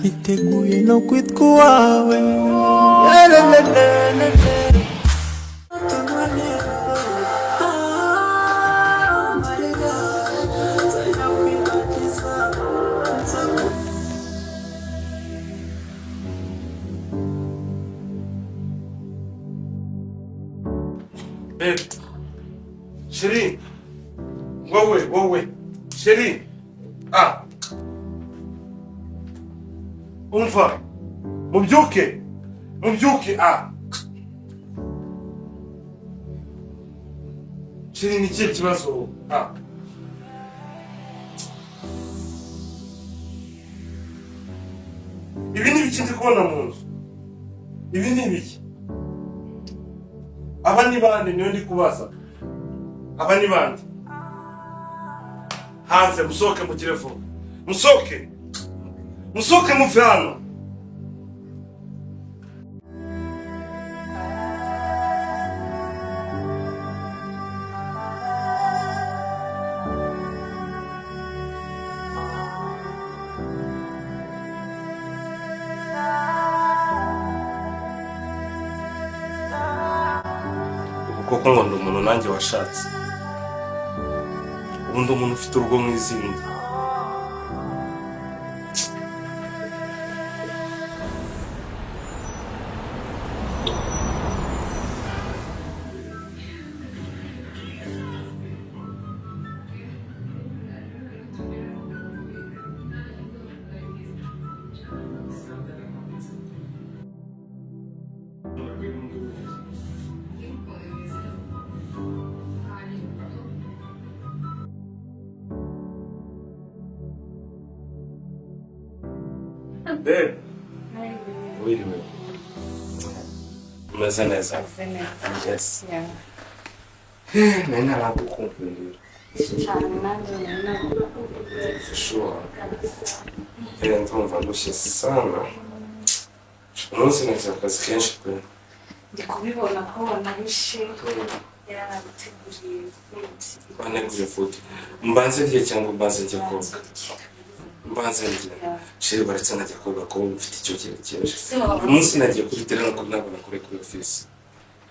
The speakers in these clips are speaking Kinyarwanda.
niteguye no kwitwa uwawe. Chérie, ouais, chérie, umva, mubyuke, chérie, ni ikihe kibazo? Ibi ni ibiki ndi kubona mu nzu? Ibi ni ibiki? Aba ni bande niyo ndi kubaza? Aba ni bande? Hanze musohoke mugire vuba. Musohoke muve hano. Kuko ngo ndi umuntu nanjye washatse. Ubu ndi umuntu ufite urugo mu izindi. Babe, wait a minute. Umeze neza? Yes. Nari naragukumbuye. Sure. Ndumva ndushye sana. Umunsi nagize akazi kenshi pe. Ndi kubibona ko wanabishe yaraguteguriye food. Waneguriye food. Mbanze rye cyangwa mbanze njye koga? Mbanze rye. Sheri baretse najya koga ko mfite icyo cyerekeje. Umunsi nagiye kuri terrain ko nabona kuri office.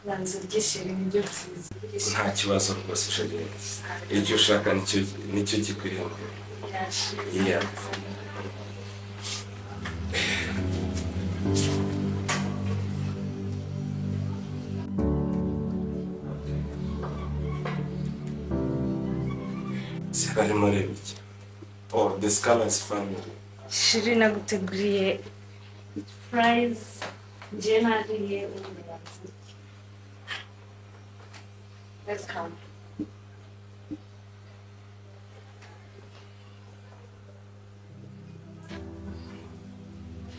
Banze rye sheri nibyo byiza. Nta kibazo rwose sheri. Icyo ushaka nicyo gikwiriye. Yeah. Sekali Marevich. Oh, the Scholars family. Sheri naguteguriye fries jenariye umuyazi. Welcome.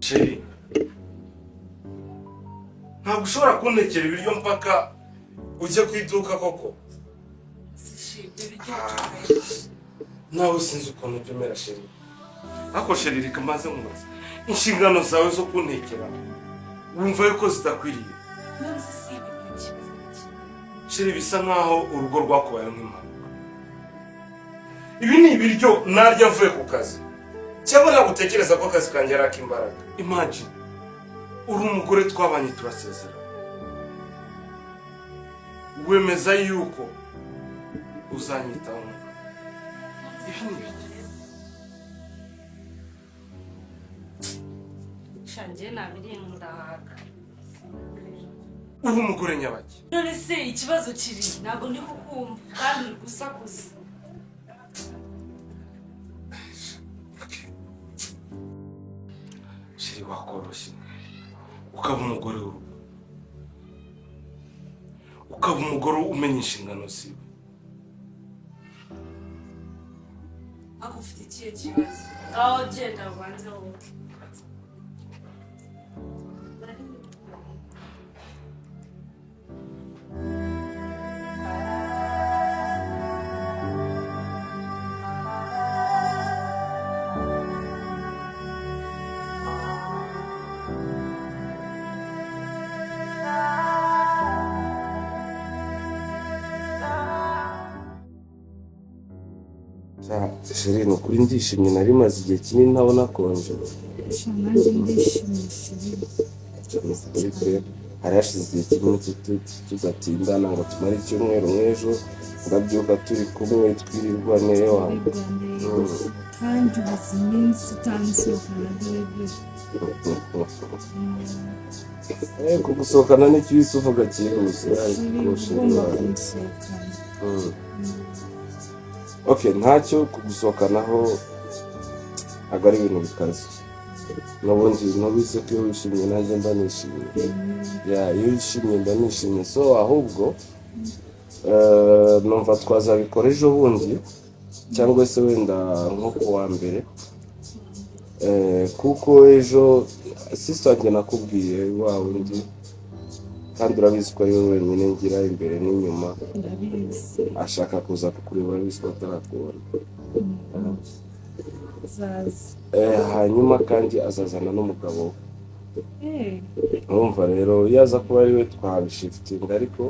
Sheri. Ntabwo ushobora kuntekera ibiryo mpaka ujye ku iduka koko. Nawe sinzi ukuntu byemera Sheri. Ako Sheri reka maze nkubaze. Inshingano zawe zo kuntekera wumva yuko zidakwiriye. Sheri bisa nkaho urugo rwakubaye nk'impanuka. Ibi ni ibiryo narya avuye ku kazi. Cyangwa ntabwo utekereza ko akazi kanjye ari ak'imbaraga. Imagine uri umugore twabanye turasezera. Wemeza yuko uzanyitaho. Ibi ni ibiki? Shanje nabiriye ndahaga. Uri umugore nyabaki. None se ikibazo kiri ntabwo ndi kukumva kandi gusakuza. Sheri wakoroshye. Ukaba umugore w'urugo. Ukaba umugore umenya inshingano ziwe. Akufite ikihe kibazo? Aho genda ubanze wowe. Sheri ni ukuri ndishimye nari maze igihe kinini ntabona konje. nanjye ndishimishije. Ariko hari hashize igihe kinini tudatindana ngo tumare icyumweru nk'ejo turabyuka turi kumwe twirirwane wanjye kandi umaze iminsi utansohokana kugusohokana n'icyo uhise uvuga cyihuse ugomba kumusohokana. Okay, ntacyo kugusohokanaho ntabwo ari ibintu bikaze n'ubundi ntubize ko iyo wishimye nanjye mba nishimye iyo wishimye mba nishimye so ahubwo numva twazabikora ejo bundi cyangwa se wenda nko ku wa mbere kuko ejo sister wanjye nakubwiye wa wundi kandi urabizi ko ari wowe wenyine ngira imbere n'inyuma ashaka kuza kukureba urabizi ko atarakubona hanyuma kandi azazana n'umugabo we urumva rero iyo aza kuba ari we twabishifitinga ariko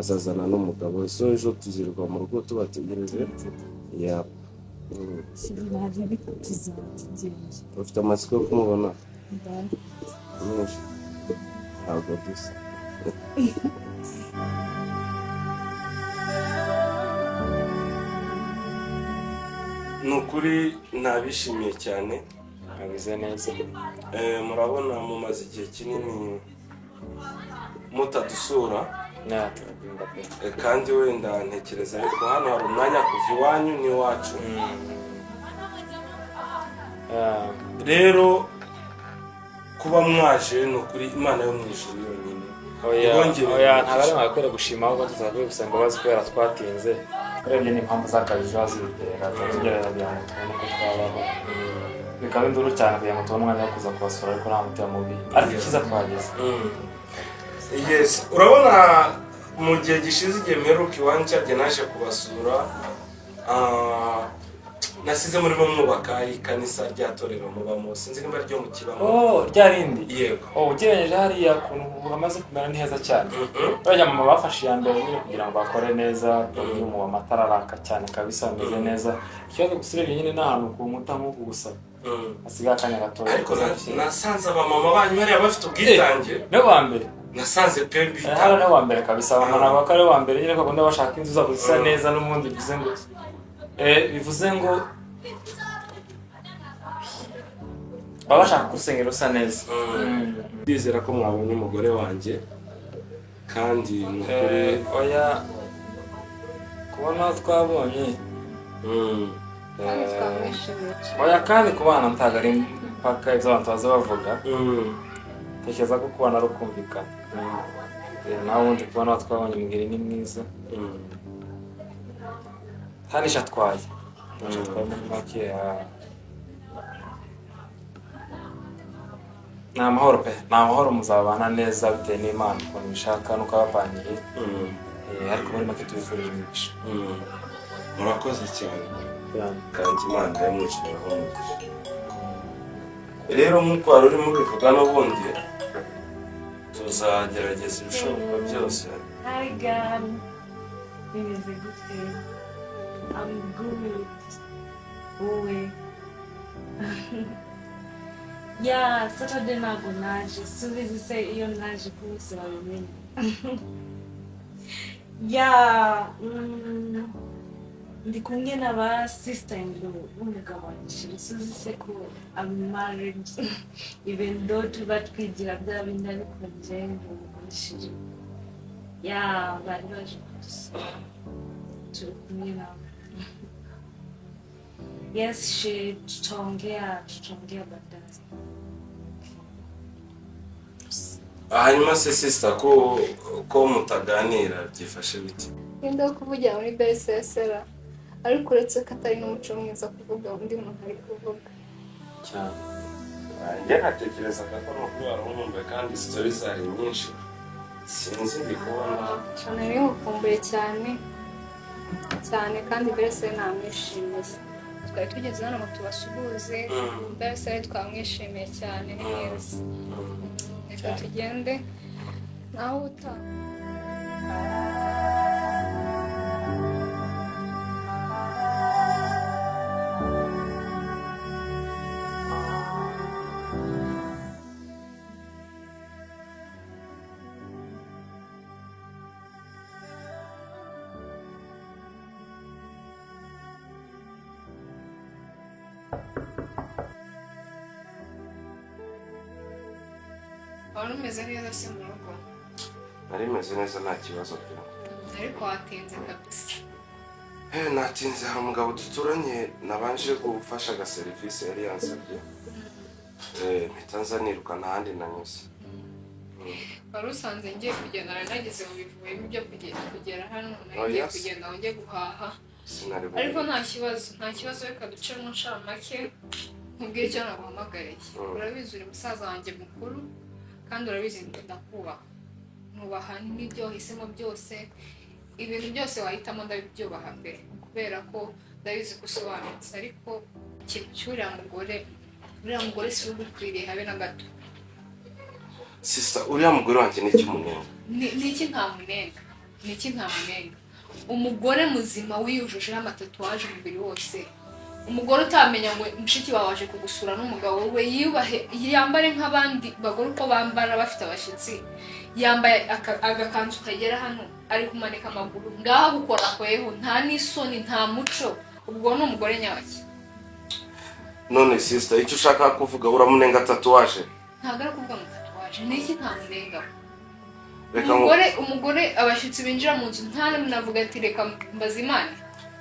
azazana n'umugabo we so ejo tuzirirwa mu rugo tubategereje ufite amatsiko yo kumubona ntabwo dusa ni ukuri nabishimiye cyane ameze neza murabona mumaze igihe kinini mutadusura kandi wenda ntekereza ariko hano hari umwanya kuva iwanyu n'iwacu rero kuba mwaje ni ukuri Imana yo mu ijuru yonyine ntabwo ari mwakwiye gushima ahubwo tuzakwiye gusa ngo bazi kubera twatinze urebye n'impamvu z'akazi ziba zibitera tugerageza kugira ngo tubone uko twabaho bikaba induru cyane kugira ngo tubone umwanya wo kuza kubasura ariko nta mutima mubi ariko icyiza twageze yes urabona mu gihe gishize igihe mperuka iwanyu cyagiye naje kubasura nasize murimo mwubaka ikanisa rya torero mubamo sinzi niba ryo mu kibamo rya rindi yego ugereranije hariya ukuntu hamaze kumera ni heza cyane bajya mu bafashe iya mbere nyine kugira ngo bakore neza mu amatara araka cyane kabisa ameze neza ikibazo gusa urebye nyine n'ahantu ku nkuta nk'uku gusa hasigaye akanya gatoya ariko nasanze abamama banyu hariya bafite ubwitange nibo ba mbere nasanze pembi hano nibo ba mbere kabisa abamama nabo ari ba mbere nyine bakunda bashaka inzu zabo zisa neza n'ubundi bivuze ngo baba bashaka ko urusengero rusa neza ndizera ko mwabonye umugore wanjye kandi oya kubona twabonye oya kandi kubana ntabwo ari mpaka ibyo abantu baza bavuga tekereza ko kubana ari ukumvikana nawe ubundi kubona twabonye umugeni ni mwiza harisha atwaye muri make ni amahoro pe ni amahoro muzabana neza bitewe n'Imana ukuntu bishaka nuko abapangiye ariko muri make tubifurije imigisha murakoze cyane kandi Imana yamwiciraho umugisha rero nk'uko wari urimo ubivuga n'ubundi tuzagerageza ibishoboka byose Hi God, bimeze gute? I'm good. Wowe Saturday ntabwo naje subizi se iyo naje kose wabimenya ndi kumwe n'aba sister-in-law b'umugabo wanjye subizi se ko I'm married even though tuba twigira bya bindi ariko njye ngumugurishije bari baje kudusura turi kumwe nabo yes tutaongea baadaye. hanyuma se sister ko mutaganira byifashe bite Ndenda kuvugira muri BSSR ariko uretse ko atari n'umuco mwiza kuvuga undi muntu ari kuvuga cyane njye natekereza ko ari ukuri warumumbe kandi story zari nyinshi sinzi ndi kubona cyane nimukumbuye cyane kandi BSSR namwishimiye twari tugeze hano ngo tubasuhuze BSSR twamwishimiye cyane ni mwiza reka tugende naho utaha wari umeze neza se mu rugo? nari meze neza nta kibazo pe. Ariko watinze kabisa. Natinze, hari umugabo duturanye nabanje gufasha agaserivisi yari yansabye. Mpita nza niruka ntahandi nanyuze. Wari usanze ngiye kugenda, nari nagize mu bivuye byo kugera hano, nari kugenda ngo njye guhaha. Ariko nta kibazo reka duce mu nshamake nkubwire icyo naguhamagariye. Urabizi uri musaza wanjye mukuru kandi urabizi ndakubaha. Nubaha n'ibyo wahisemo byose, ibintu byose wahitamo ndabyubaha mbere kubera ko ndabizi ko usobanutse, ariko ikintu cy'uriya mugore si ugukwiriye habe na gato. Sister, uriya mugore wanjye ni ikimunenga. Niki ntamunenga? Umugore muzima wiyujujeho amatatuwaje umubiri wose, umugore utamenya ngo mushiki wawe waje kugusura n'umugabo we, yubahe yambare nk'abandi bagore uko bambara bafite abashyitsi, yambaye agakanzu kagera hano ari kumanika amaguru ngaha gukora kweho, nta n'isoni nta muco, ubwo ni umugore nyabaki. None sister, icyo ushaka kuvuga uramunenga tatuwaje? Ntabwo ari kuvuga ngo tatuwaje, niki ntamunenga? Umugore abashyitsi binjira mu nzu ntanavuga ati reka mbazimane.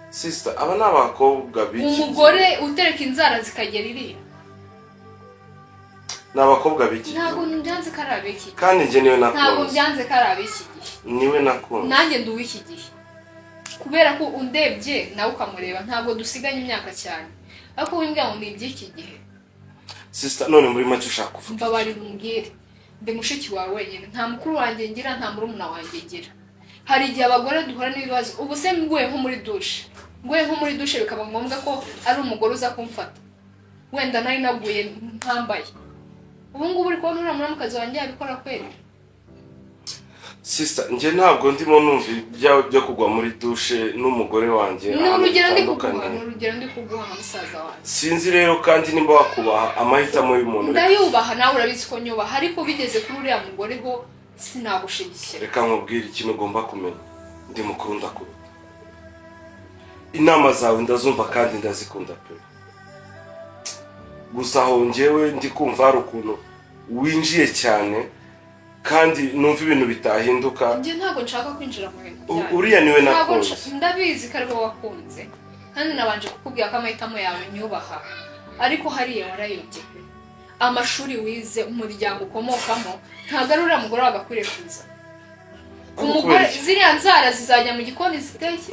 Sister, aba ni abakobwa biki? Umugore utereka inzara zikagera iriya. Ni abakobwa biki? Ntabwo byanze ko ari abiki. Kandi njye niwe nakunze. Ntabwo byanze ko ari abiki gihe. Niwe nakunze. Nanjye ndi uw'iki gihe. Kubera ko undebye nawe ukamureba, ntabwo dusiganye imyaka cyane. Ariko wimbwa ngo ni iby'iki gihe. Sister, none muri make ushaka kuvuga? Mbabarira umbwire. Ndi mushiki wawe wenyine, nta mukuru wanjye ngira, nta murumuna wanjye ngira. Hari igihe abagore duhora n'ibibazo, ubu se nguye nko muri dushe bikaba ngombwa ko ari umugore uza kumfata. Wenda nari naguye ntambaye. Ubu ngubu uri kubona uriya muramukazi wanjye yabikora kweli? Sister, njye ntabwo ndimo numva ibyawe byo kugwa muri dushe n'umugore wanjye. Ni urugero ndi kuguha nka musaza wanjye. Sinzi rero kandi nimba wakubaha amahitamo y'umuntu. Ndayubaha, nawe urabizi ko nyubaha, ariko bigeze kuri uriya mugore ho sinagushigikira. Reka nkubwire ikintu ugomba kumenya. Ndi mukuru ndakuru. Inama zawe ndazumva kandi ndazikunda pe. Gusa aho njyewe ndi kumva hari ukuntu winjiye cyane kandi numva ibintu bitahinduka. Njye ntabwo nshaka kwinjira mu bintu byawe. Uriya niwe nakunze. Ndabizi ko ari wowe wakunze. Kandi nabanje kukubwira ko amahitamo yawe nyubaha. Ariko hariya warayobye pe. Amashuri wize, umuryango ukomokamo, ntabwo ari uriya mugore wagakwiriye kuza. Umugore ziriya nzara zizajya mu gikoni ziteke.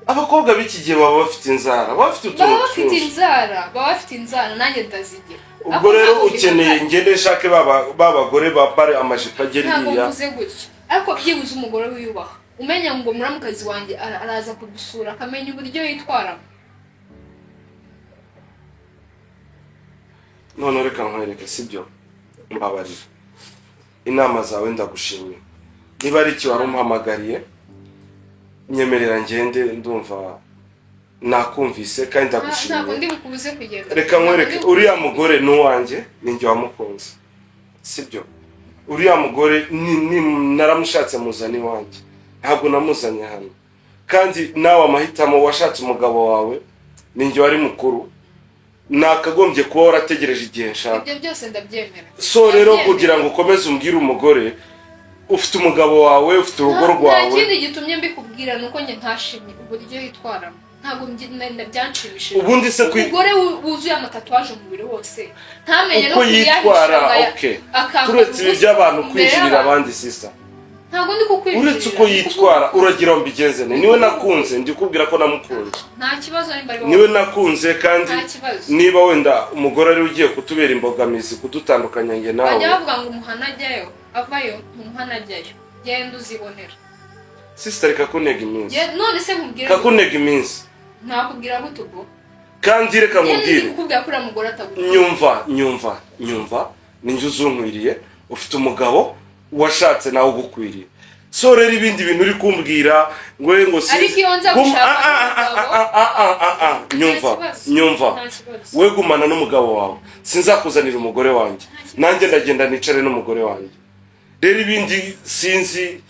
Abakobwa b'iki gihe baba bafite inzara, baba bafite inzara nanjye ndazigira. Ubwo rero ukeneye ngende nshake babagore bapare amajipo agera iriya. Ntabwo mvuze gutyo. Ariko byibuze umugore wiyubaha. Umenya ngo muramukazi wanjye araza kudusura, akamenya uburyo yitwaramo. None reka nkwereke sibyo? Mbabarira. Inama zawe ndagushimiye. Niba ari iki wari umuhamagariye, nyemerera ngende, ndumva nakumvise kandi ndagushimiye. Ntabwo ndi bukubuze kugenda. Reka nkwereke, uriya mugore n'uwanjye ninjye wamukunze. Sibyo? Uriya mugore naramushatse muzani wanjye. Ntabwo namuzanye hano. Kandi nawe amahitamo washatse umugabo wawe ninjye wari mukuru. Nakagombye kuba warategereje igihe nshaka. Ibyo byose ndabyemera. So rero kugira ngo ukomeze umbwire umugore ufite umugabo wawe, ufite urugo rwawe. Nta kindi gitumye mbikubwira nuko njye ntashimye uburyo yitwaramo. Ntabwo byanshimishije. Ubundi se umugore wuzuye amatatuwaje mu mubiri wose ntamenye no kuyitwara. Okay, turetse ibi by'abantu kwinjirira abandi sister. Ntabwo ndi kukwinjirira. Uretse uko yitwara uragira ngo mbigenze ne. Niwe nakunze, ndikubwira ko namukunze. Nta kibazo niba niwe nakunze kandi niba wenda umugore ari ugiye kutubera imbogamizi kudutandukanya nge nawe. Bajya bavuga ngo umuhanajyayo avayo umuhanajyayo. Genda uzibonera. Sister, reka kunega iminsi. None se nkubwira. Kakunega iminsi. Nakubwira gute ubwo? Kandi reka nkubwire. Ndikubwira ko uramugora atagukunda. Nyumva. Ninjye uzunkwiriye, ufite umugabo washatse nawe ugukwiriye. So rero ibindi bintu uri kumbwira ngo si. Ariko iyo nza gushaka. Nyumva. We gumana n'umugabo wawe. Sinzakuzanira umugore wanjye. Nanjye ndagenda nicare n'umugore wanjye. Rero ibindi sinzi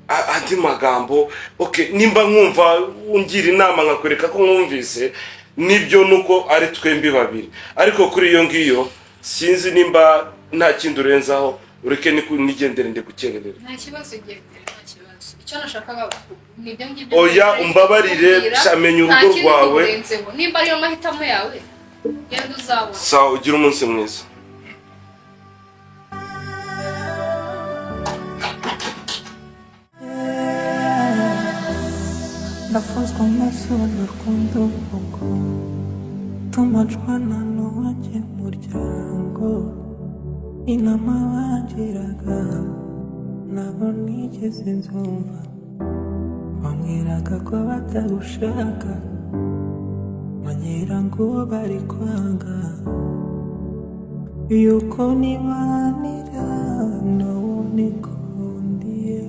andi magambo. Okay, nimba nkumva ungira inama nkakwereka ko nkumvise, nibyo nuko ari twembi babiri, ariko kuri iyo ngiyo sinzi nimba nta kindi urenzaho, ureke nigendere ndekukererera. Nta kibazo gendere, nta kibazo. Icyo nashakaga nibyo ngibyo. Oya umbabarire, shamenye urugo rwawe. Nimba ariyo mahitamo yawe, genda uzabona. Sawa, ugira umunsi mwiza. nafunzwe amaso n'urukundo rw'uko tumacwana n'uwanjye muryango, inama bangiraga nabo nigeze nzumva, bambwiraga ko batagushaka, banyera ngo bari kwanga yuko nibanira n'uwo nikundiye.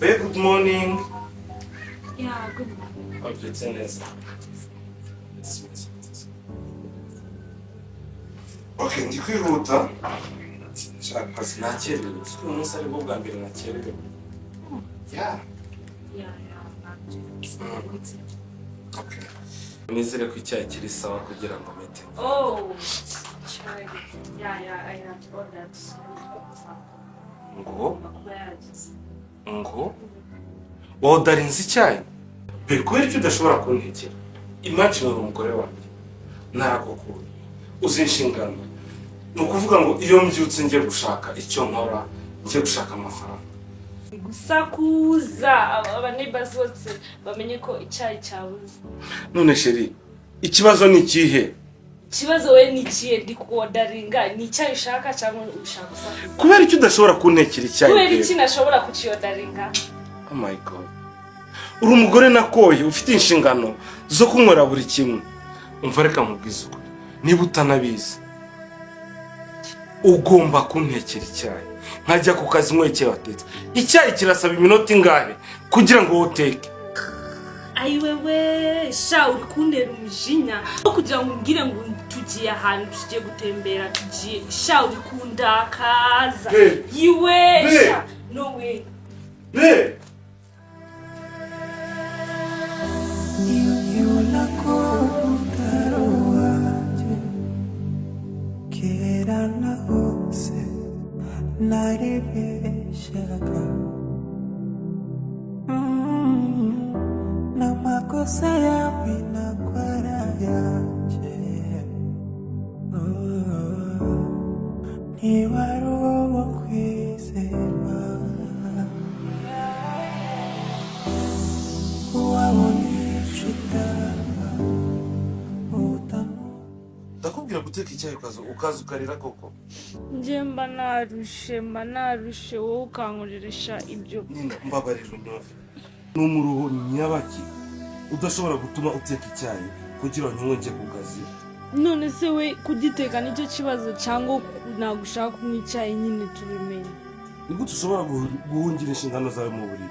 Hey, good morning. Yeah, good morning. It's nice. Okay, ndi kwihuta. Shaka sinakerewe. Uyu munsi ari bwo bwa mbere nakerewe. Yeah. Okay. Nizere ko icyayi kiri sawa kugira ngo mete. Oh, chai. Yeah, I have ordered. Ngo? Ngo? Wodarinze icyayi? Be kubera icyo udashobora kuntekera. Imagine uri umugore wanjye. Narakukura. Uzi inshingano. Ni ukuvuga ngo iyo mbyutse ngiye gushaka icyo nkora, ngiye gushaka amafaranga. Gusakuza abaneighbors bose bamenye ko icyayi cyabuze. None sheri, ikibazo ni ikihe? Ikibazo we ni ikihe? Ndi kuodaringa ni icyayi ushaka cyangwa ushaka gusakuza? Kubera icyo udashobora kuntekera icyayi? Kubera iki nashobora kuciodaringa? Oh my god. Uri umugore nakoye ufite inshingano zo kunywera buri kimwe. Umva reka mubwize ukuri. Niba utanabizi, ugomba kuntekera icyayi. Nkajya ku kazi nkwekeye watetse. Icyayi kirasaba iminota ingahe kugira ngo woteke? Ayiwewe, sha uri kuntera umujinya. Kugira ngo umbwire ngo tugiye ahantu tugiye gutembera, tugiye sha uri kundakaza. Yiwe, sha no way. Be! Niyola ko utaro wanje kera na hose narebeshaga n'amakosa yawe nakwara yanje ntiwari uwo kwizera Ndakubwira guteka icyayi ukaza ukarira koko. Nje mba narushe wowe ukankoresha ibyo. Nina mbabarira unyove. N'umuruho nyabaki udashobora gutuma uteka icyayi kugira ngo nywe ku kazi. None se we kugiteka nicyo kibazo cyangwa nagushaka kunywa icyayi nyine tubimenye? Nigute ushobora guhungira inshingano zawe mu buriri?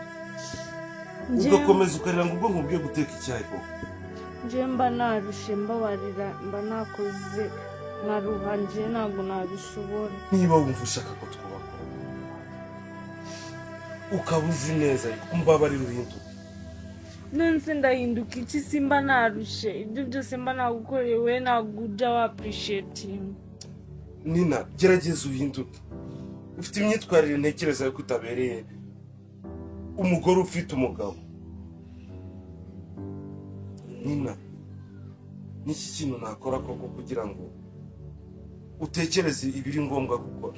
Ugakomeza ukarira ngo ubwo nkubwiye guteka icyayi koko. Nje mba narushe mbabarira mba nakoze nkaruha nje ntabwo nabishobora. Niba wumva ushaka ko twubaka ukaba uzi neza umbabarira uhinduke. Nonse ndahinduka iki? Simba narushe ibyo byose mba nagukoreye we ntabwo ujya wa appreciating. Nina gerageza uhinduke. Ufite imyitwarire ntekereza ko utabereye umugore ufite umugabo. Nina, niki kintu nakora koko kugira ngo utekereze ibiri ngombwa gukora?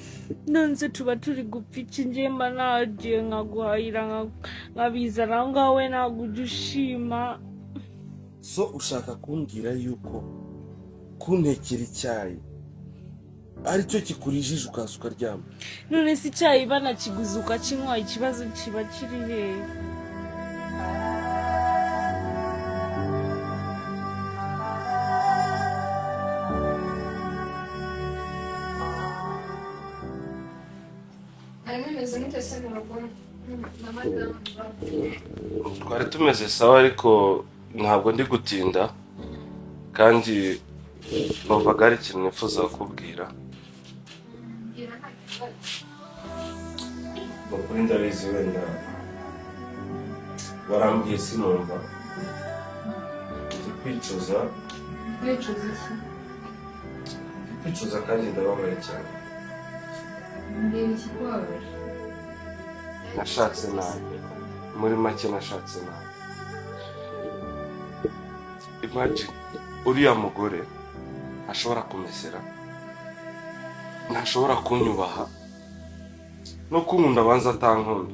Nonse tuba turi gupfa iki? Nje mba nagiye nkaguhahira nkabizana aho ngaho we ntabwo ujya ushima. So ushaka kumbwira yuko kuntekera icyayi aricyo kikurijije ukaza ukaryama? None se icyayi banakiguze ukakinywa ikibazo kiba kiri hehe? twari tumeze sawa ariko ntabwo ndi gutinda kandi numvaga hari ikintu nifuza kukubwira. Ukuri ndabizi wenda warambwiye sinumva, ndi kwicuza kandi ndababaye cyane. Nashatse nabi, muri make nashatse nabi. Imagine uriya mugore ashobora kumesera, ntashobora kunyubaha no kunkunda abanza atankunda.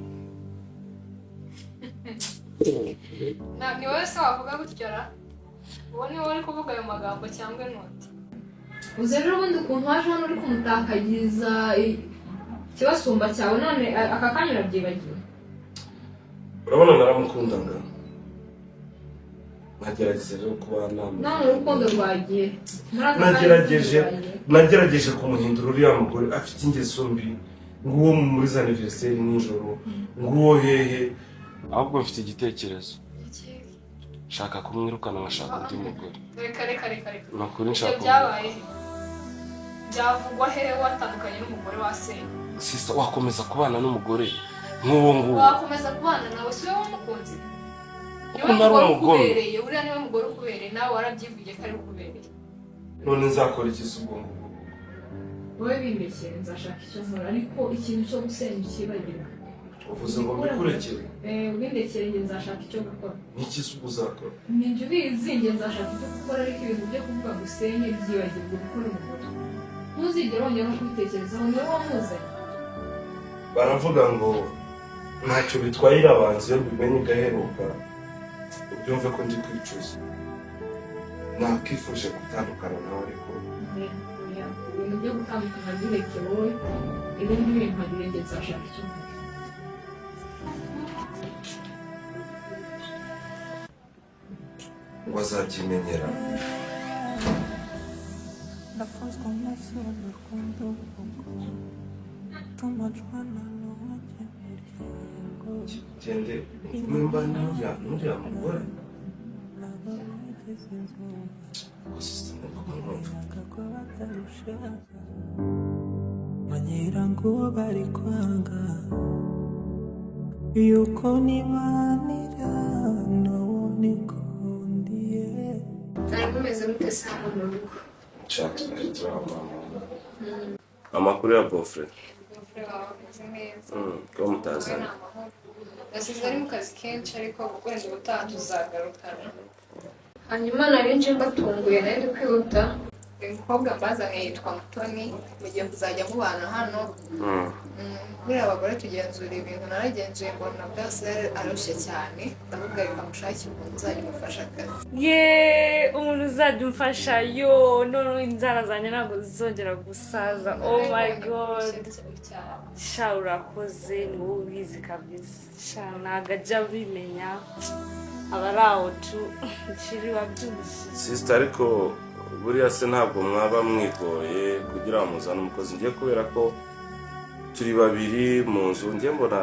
Ni wowe se wavuga gutyo ra? Uwo ni wowe uri kuvuga ayo magambo cyangwa noti? Uzi rero ubundi ukuntu waje hano uri kumutakagiza ikibasumba cyawe none aka kanya urabyibagiwe? Urabona naramukundaga, nagerageje rero kuba none urukundo rwagiye. Nagerageje kumuhindura uriya mugore afite ingeso mbi, nguwo muri za anniversaire nijoro, nguwo hehe. Ahubwo mfite igitekerezo, shaka kumwirukana ngashaka undi mugore. Reka Nakuri nshaka byabaye byavugwa hehe watandukanye n'umugore wa se? Sister, wakomeza kubana n'umugore nk'uwo nguwo? Wakomeza kubana nawe si wowe wamukunze? Niwe mugore ukubereye, uriya niwe mugore ukubereye, nawe warabyivugiye ko ari ukubereye. None nzakora iki se ubwo ngubwo? Wowe bimbekere nzashaka icyo nkora, ariko ikintu cyo gusenya ukibagirwa. Uvuze ngo mbikurekere? Ubindekere njye nzashaka icyo gukora. Niki se ubwo uzakora? Ninjye ubizi njye nzashaka icyo gukora, ariko ibintu byo kuvuga ngo usenye byibagirwa gukora umugore. Ntuzigere wongera no kubitekerezaho, niwe wamuzanye. Baravuga ngo ntacyo bitwaye irabanza iyo bimenye igaheruka, ubyumve ko ndi kwicuza. Nakifuje gutandukana nawe ariko ibintu byo gutandukana bireke wowe, ibindi bintu ntabirenge nzashaka icyo nkora. ngo azakimenyera. Nafunzwe amaso n'urukundo tumajwana n'uwagemiryango Gende nimba n'uriya mugore banyera ngo bari kwanga yuko nibanira nawo nikundiye. Nari kumeze gute se hano mu rugo? Amakuru ya Bofre? Bofre wawe ameze neza. Ko mutazana? Nasize ari mu kazi kenshi ariko wenda ubutaha tuzagarukana. Hanyuma nari nje mbatunguye nari ndi kwihuta. Umukobwa mbazanye yitwa Mutoni, mugiye kuzajya mubana hano. Buriya abagore tugenzura ibintu, naragenzuye mbona byose arushye cyane, ndavuga reka mushakire umuntu uzajya umufasha akazi. Umuntu uzajya umfasha, none inzara zanjye ntabwo zizongera gusaza. Oh my god, sha urakoze, ni wowe ubizi kabisa. Sha ntabwo ajya abimenya, aba ari aho tu nshiri wabyumvise. Sister, ariko buriya se ntabwo mwaba mwigoye kugira ngo muzane umukozi? Ngiye kubera ko turi babiri mu nzu, ngiye mbona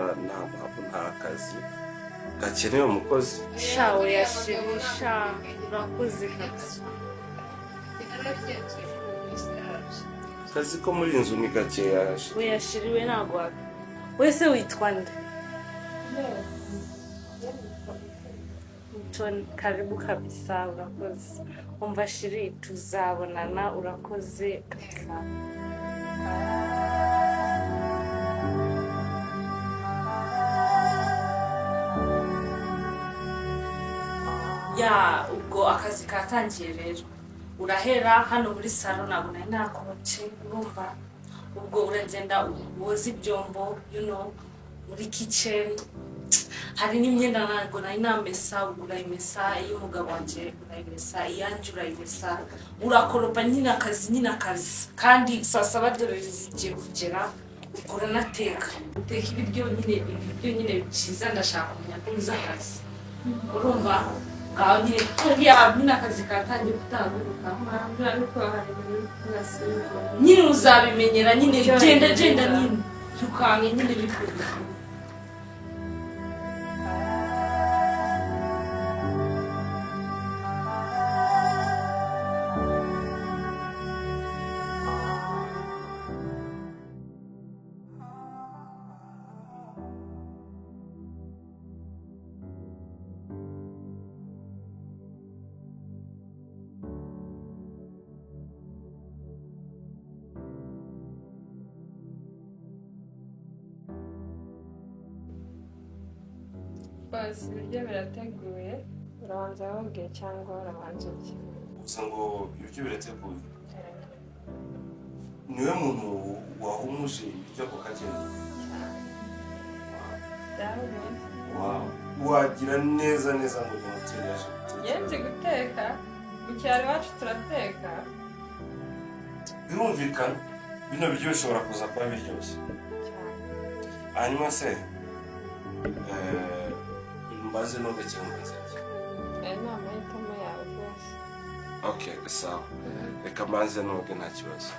nta kazi gakeneye umukozi. Sha uyashimisha, urakoze kabisa. Akazi ko muri inzu ni gakeya. Uyashiriwe ntabwo wabi. Wese witwa nde? Mutoni, karibu kabisa, urakoze. Umva shiri, tuzabonana, urakoze kabisa. Ubwo akazi katangiye rero. Urahera hano muri salo, ntabwo nari nakoce, urumva? Ubwo uragenda woza ibyombo, muri kitchen. Hari n'imyenda ntabwo nari namesa, urayimesa, iy'umugabo wanjye urayimesa, iyanjye urayimesa. Urakoropa nyine akazi. Kandi saa saba dore zigiye kugera, ubwo uranateka. Uteka ibiryo nyine byiza, ndashaka kumenya ko uzi akazi. Urumva? Ngaho nyine akazi katangiye gutambuka. Nyine uzabimenyera, nyine genda nyine. Tukange nyine bikurikira. basi ibiryo birateguye urabanza wabwiye cyangwa urabanza urya gusa ngo ibiryo birateguye niwe muntu wahumuje ibiryo ako kageni wagira neza neza ngo ni hoteli yaje yenze guteka mu cyaro iwacu turateka birumvikana bino biryo bishobora kuza kuba biryoshye hanyuma se mbaze noge cyangwa nzajya aya ni amahitamo yawe rwose okay sawa reka mbanze noge nta kibazo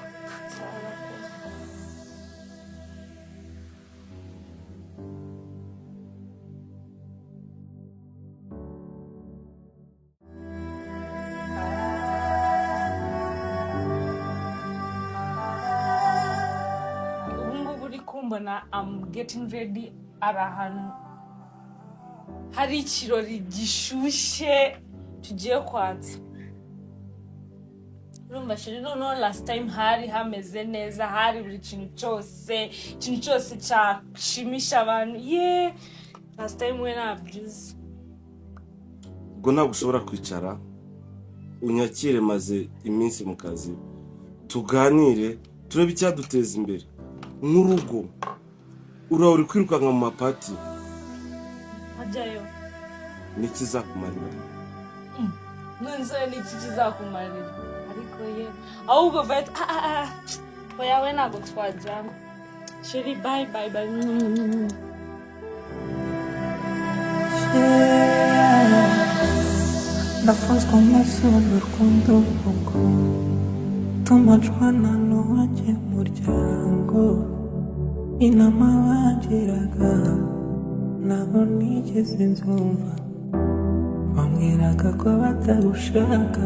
kumbona I'm getting ready ari ahantu hari ikirori gishyushye tugiye kwatsa urumva shiri noneho last time hari hameze neza hari buri kintu cyose cyashimisha abantu last time we nabyize ubwo ntabwo ushobora kwicara unyakire maze iminsi mu kazi tuganire turebe icyaduteza imbere nk'urugo uri kwirukanka mu mapati ajyayo n'ikizakumarira nonese n'iki kizakumarira ariko ye ahubwo vet oya ntabwo twajyana sheri bye ndafunzwe amaso n'urukundo rw'uko tumacwana n'uwanjye muryango inama bagiraga nabo nigeze nzumva bambwiraga ko batagushaka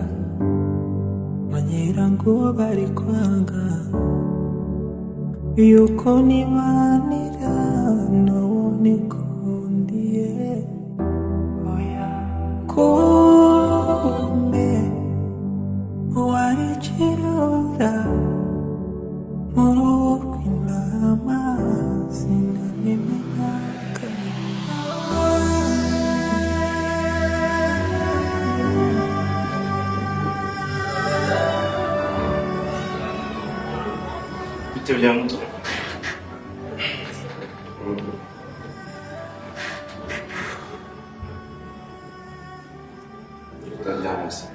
banyera ngo bari kwanga yuko nibanira nawo nikundiye kumbe wari ikirura mu ruhu rw'intama sinabimenyaga bite bya muto utaryamase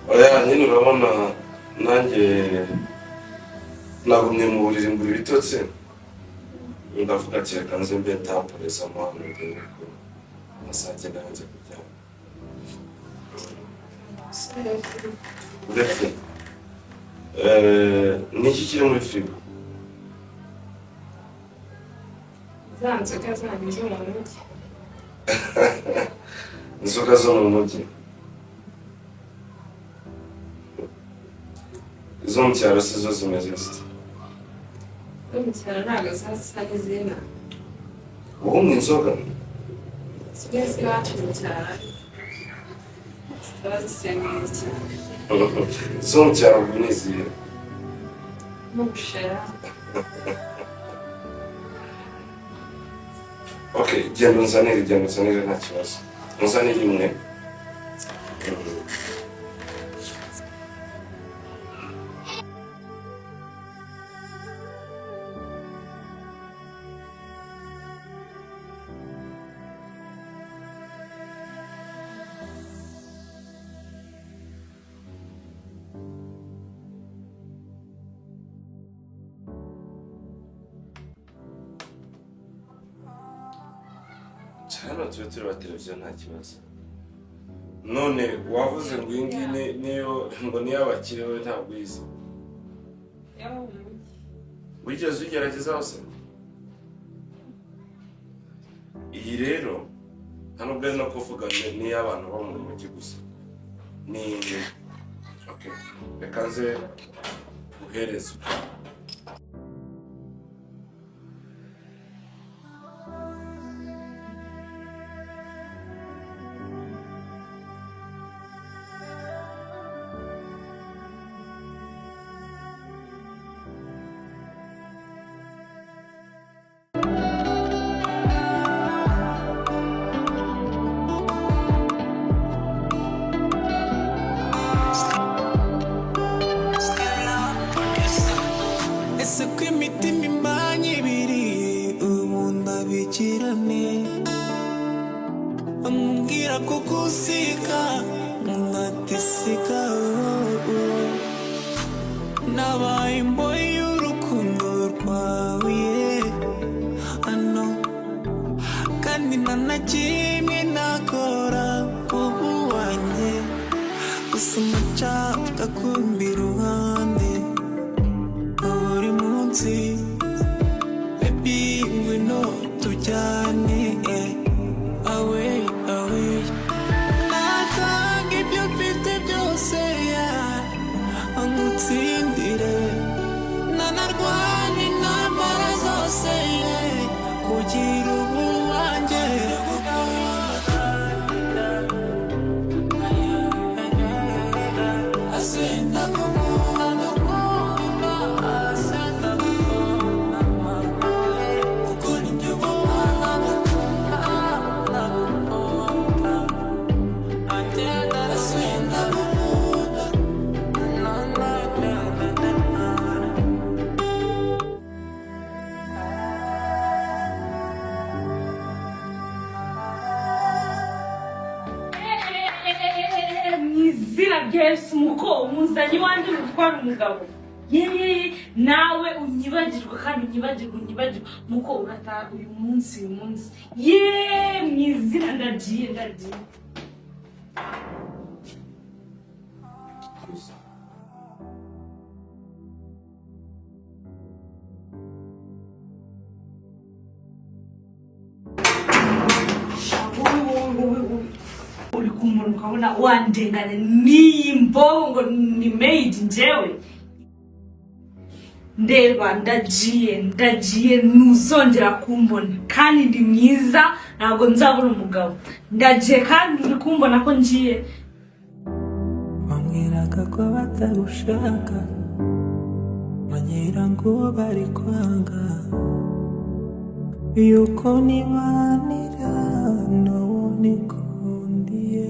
oya nyine urabona nanjye nagumye mu buriri mbura ibitotsi ndavuga ati reka nze mbe ntamporeza mu hano ndebe ko nasajya nanjye kuryama ndetse niki kiri muri firigo za nzoga zanyu zo mu mujyi inzoga zo mu mujyi izo mu cyaro si zo zimeze ziti zo mu cyaro ntabwo zasa n'izina wowe unywa inzoga zimwe z'iwacu mu cyaro zitaba zisembuye cyane izo mu cyaro ubwo ni izihe n'ubushera okay genda unzanire nta kibazo unzanire imwe hano tube tureba televiziyo nta kibazo none wavuze ngo iyi ngiyi niyo ngo niyo abakire we ntabwo uyizi wigeze ugerageza hose iyi rero nta nubwo ari no kuvuga niyo abantu bo mu mujyi gusa ni okay reka nze guhereza gusika nkatisika nabaye imbohe y'urukundo rwawe ano kandi ntanakimwe nakora ubu wanjye gusa umucaka kumbi iruhande buri munsi baby ngwino tujyane away away natanga ibyo mfite byose amutsindire nanarwanye intambara zose kugira ubu wanjye asenda kumuna asenda kumuna kuko ninjye Yesu muko umuzanye wanje mutwara umugabo nawe unyibagirwa kandi unyibagirwa muko urataha uyu munsi mwizina ndagiye uri kumuntu ukabona wandengane n'imbogo ni made njyewe ndeba ndagiye ntuzongera kumbona kandi ndi mwiza ntabwo nzabura umugabo ndagiye kandi uri kumbona ko ngiye bambwiraga ko batagushaka banyera ngo bari kwanga yuko nibanira n'uwo nikundiye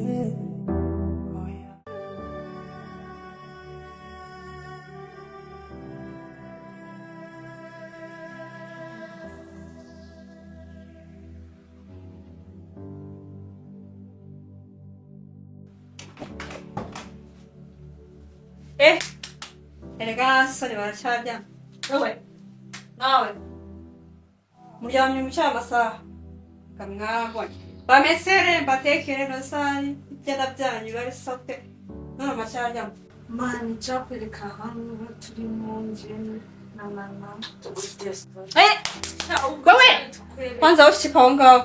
erega soni baracyarya wowe nawe muryamye mu cyamasaha kamwabonye bamesere mbatekere nosari ibyana byanyu babisote none amacyarya mani cyakwereka hano turi mu nzu na mama wowe kwanza ufite aho ngaho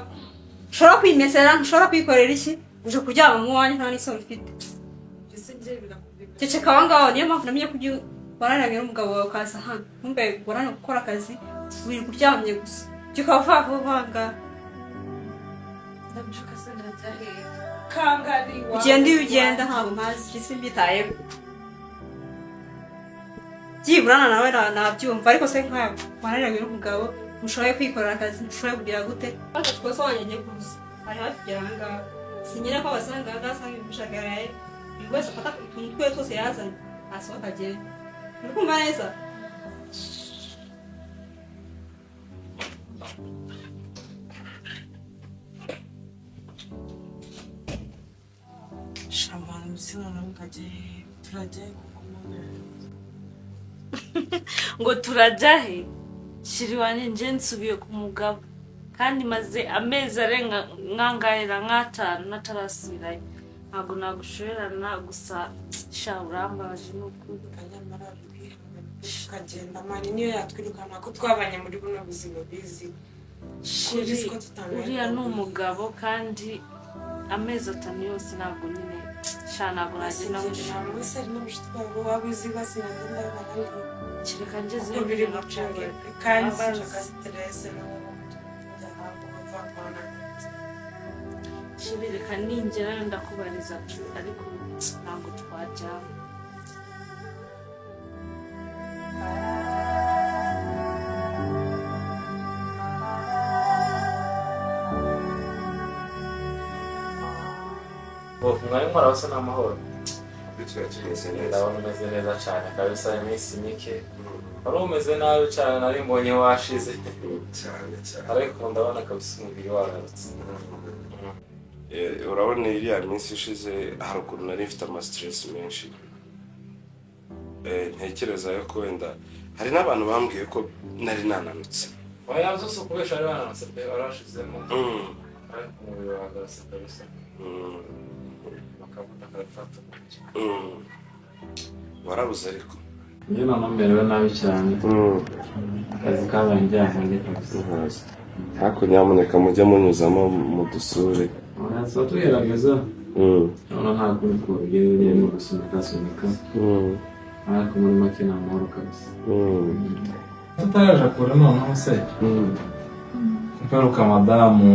ushobora kwimesera ntushobora kwikorera iki uje kuryama mu wanyu nta n'isoni ufite ceceka aho ngaho niyo mpamvu namenye ko ugiye waraniranye n'umugabo wawe ukaza hano ntumbe warane gukora akazi wiri kuryamye gusa jya ukava vuba ngaha ndabyuka se ndajya hehe kangari wawe ugenda iyo ugenda ntabwo mpazi isi mbyitayeho byiburana nawe nabyumva ariko se nkawe waraniranye n'umugabo mushoboye kwikorera akazi mushoboye kugira gute twese wanjye kuza hari hafi kugera aha ngaha sinyine ko abasanga aha ngaha asanga ibishagaraye buri wese afata utuntu twe twose yazanye asohoka agenda uri kumva neza shamana musina namukaje turaje ngo turajya he shiri wanjye nje nsubiye ku mugabo kandi maze amezi arenga nkangahera nk'atanu natarasubirayo ntabwo nagushorerana gusa sha urambaje n'ukuri kanyamara ukagenda mani niyo yatwirukana ko twabanye muri buno buzima bizi shiri uriya ni umugabo kandi amezi atanu yose ntabwo nyine sha ntabwo nagenda ntabwo se ari n'ubushiti bwabo waba uzi basinagenda barandi kereka ngeze biri gucanga kandi sinshaka stress shiri reka ningerayo ndakubariza ariko ntabwo twajyana mwari mwarabasa n'amahoro bityo tumeze neza ndabona umeze neza cyane kabisa iminsi mike wari umeze nabi cyane nari mbonye washize cyane ariko ndabona kabisa umubiri wagarutse urabona iriya minsi ishize hari ukuntu nari mfite amastress menshi. Ntekereza yo ko wenda hari n'abantu bambwiye ko nari nananutse. Oya zose kubesha ari bananutse pe barashizemo. Ariko umubiri wahagaze kabisa. Bakavuga karafata. Warabuze ariko. Njye none mberewe nabi cyane. Akazi kabaye njyanye kabisa. Ariko nyamuneka mujye munyuzamo mudusure. Oya tugerageza. None nta kundi twogeye mu gusunika. Ariko muri make nta mahoro kabisa. Tutaraje kure noneho se. Ngaruka madamu.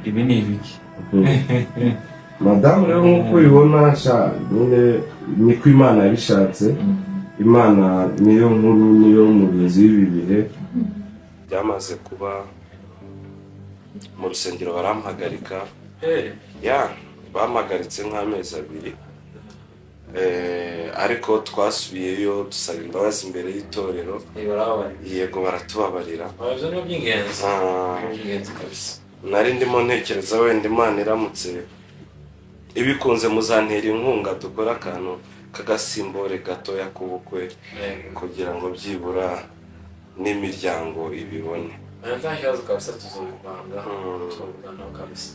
Ibi ni ibiki? Madamu rero nk'uko ubibona nyine niko Imana yabishatse. Imana niyo nkuru niyo mubizi w'ibi bihe. Byamaze kuba mu rusengero barampagarika. Bampagaritse nk'amezi 2. Ariko twasubiyeyo dusaba imbabazi imbere y'itorero. Yego baratubabarira. Ibyo ni by'ingenzi. By'ingenzi kabisa. Nari ndimo ntekereza wenda Imana iramutse ibikunze muzantera inkunga dukora akantu kagasimbore gatoya k'ubukwe kugira ngo byibura n'imiryango ibibone. Nta kibazo kabisa tuzobipanga. Tuzobipanga kabisa.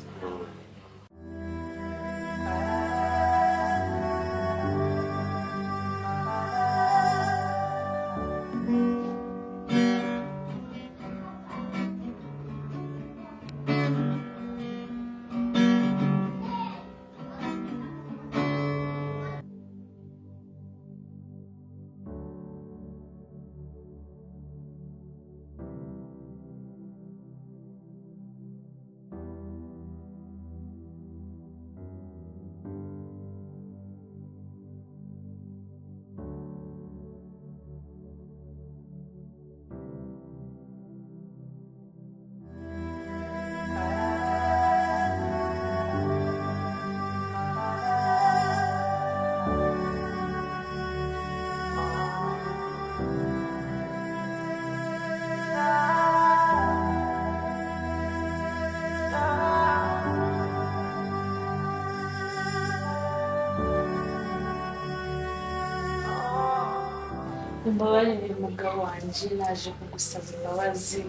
Umbabarire mugabo wanjye naje kugusaba imbabazi.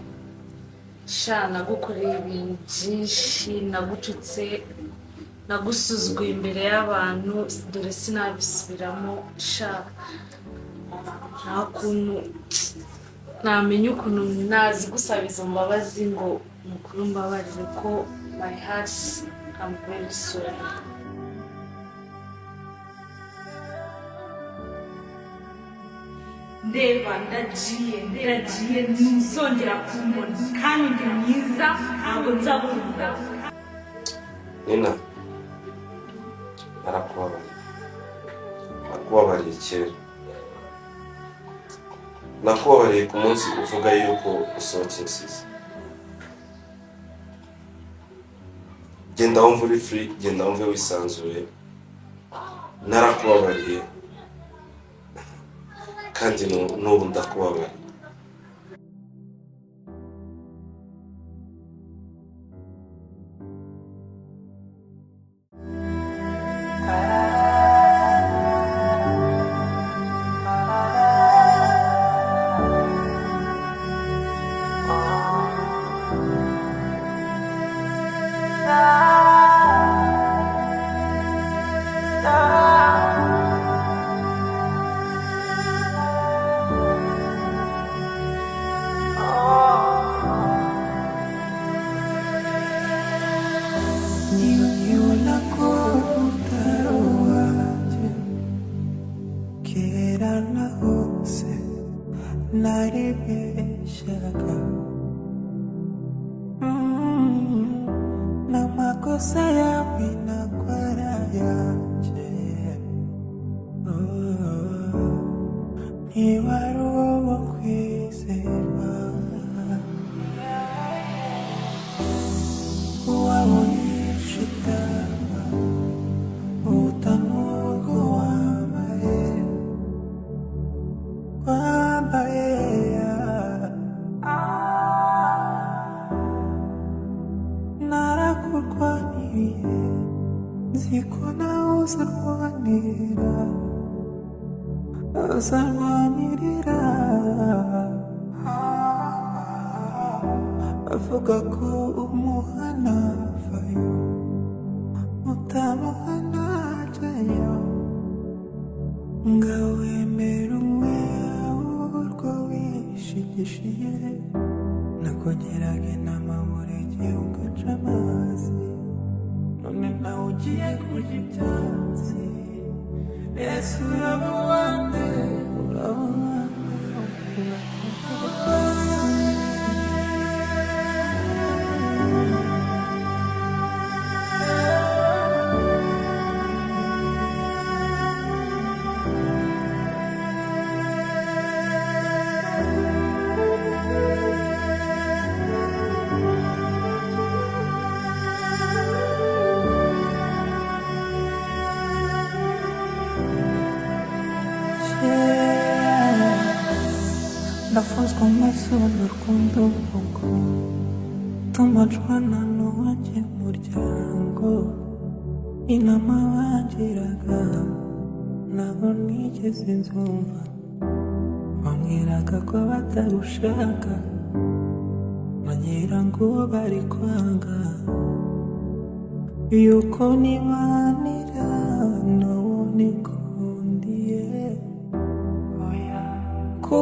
Nagukoreye ibintu byinshi, nagucutse, nagusuzuguye imbere y'abantu, dore sinabisubiramo. Nta kuntu namenya ukuntu nazi gusaba izo mbabazi ngo mukuru mbabarire ko my heart I'm very sorry. Ndeba ndagiye ntuzongera kumbona kandi ndi mwiza ntabwo nzabumva. Nina nakubabariye kera. Nakubabariye ku munsi uvuga yuko usohotse nsize. Genda wumva uri free, genda wumve wisanzuye. Narakubabariye kandi n'ubu ndakubabara. Narakurku nziko nawe uzarwanirira avuga ko umuhana vayo utamuhana jayo ngawemera umwe urwo wishigishiye nakongeraga inama buri gihe ugaca amazi none nawe ugiye kurya ibyatsi ese uraba uwande uraba ndafunzwe amaso n'urukundo ubwo tumacwana n'uwanjye muryango inama bagiraga nabo nigeze nzumva bambwiraga ko batarushaka bagira ngo bari kwanga yuko nibanira nawo nikundiye oya ko